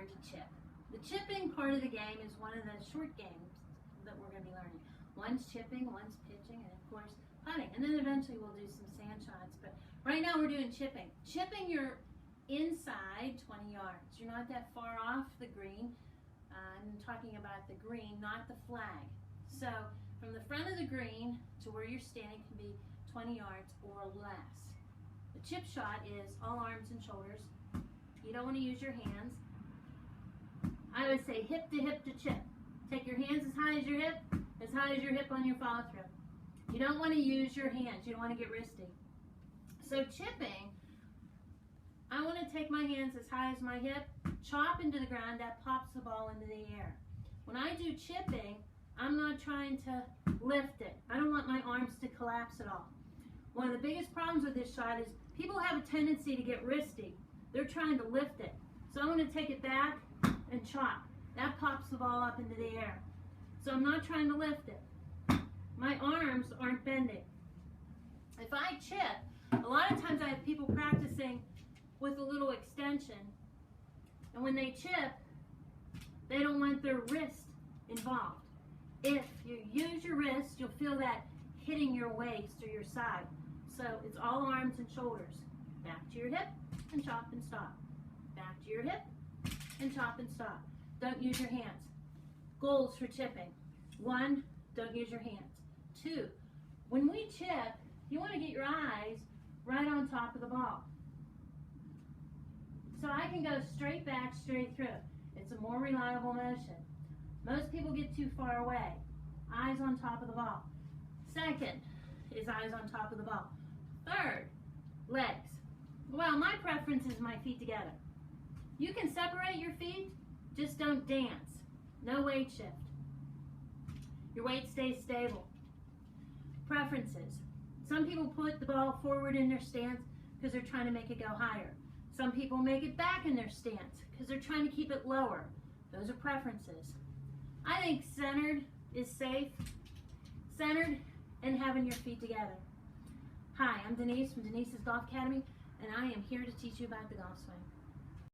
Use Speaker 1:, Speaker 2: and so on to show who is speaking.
Speaker 1: learn to chip. The chipping part of the game is one of the short games that we're going to be learning. One's chipping, one's pitching, and of course putting. And then eventually we'll do some sand shots. But right now we're doing chipping. Chipping, you're inside 20 yards. You're not that far off the green. I'm talking about the green, not the flag. So from the front of the green to where you're standing can be 20 yards or less. The chip shot is all arms and shoulders. You don't want to use your hands. I would say hip to chip. Take your hands as high as your hip on your follow through. You don't want to use your hands. You don't want to get wristy. So chipping, I want to take my hands as high as my hip, chop into the ground, that pops the ball into the air. When I do chipping, I'm not trying to lift it. I don't want my arms to collapse at all. One of the biggest problems with this shot is people have a tendency to get wristy. They're trying to lift it. So I'm going to take it back and chop. That pops the ball up into the air. So I'm not trying to lift it. My arms aren't bending. If I chip, a lot of times I have people practicing with a little extension, and when they chip, they don't want their wrist involved. If you use your wrist, you'll feel that hitting your waist or your side. So it's all arms and shoulders. Back to your hip and chop and stop. Back to your hip and chop and stop. Don't use your hands. Goals for chipping. 1, don't use your hands. 2, when we chip, you want to get your eyes right on top of the ball. So I can go straight back, straight through. It's a more reliable motion. Most people get too far away. Eyes on top of the ball. Second is eyes on top of the ball. Third, legs. Well, my preference is my feet together. You can separate your feet, just don't dance. No weight shift. Your weight stays stable. Preferences. Some people put the ball forward in their stance because they're trying to make it go higher. Some people make it back in their stance because they're trying to keep it lower. Those are preferences. I think centered is safe. Centered and having your feet together. Hi, I'm Denise from Denise's Golf Academy, and I am here to teach you about the golf swing.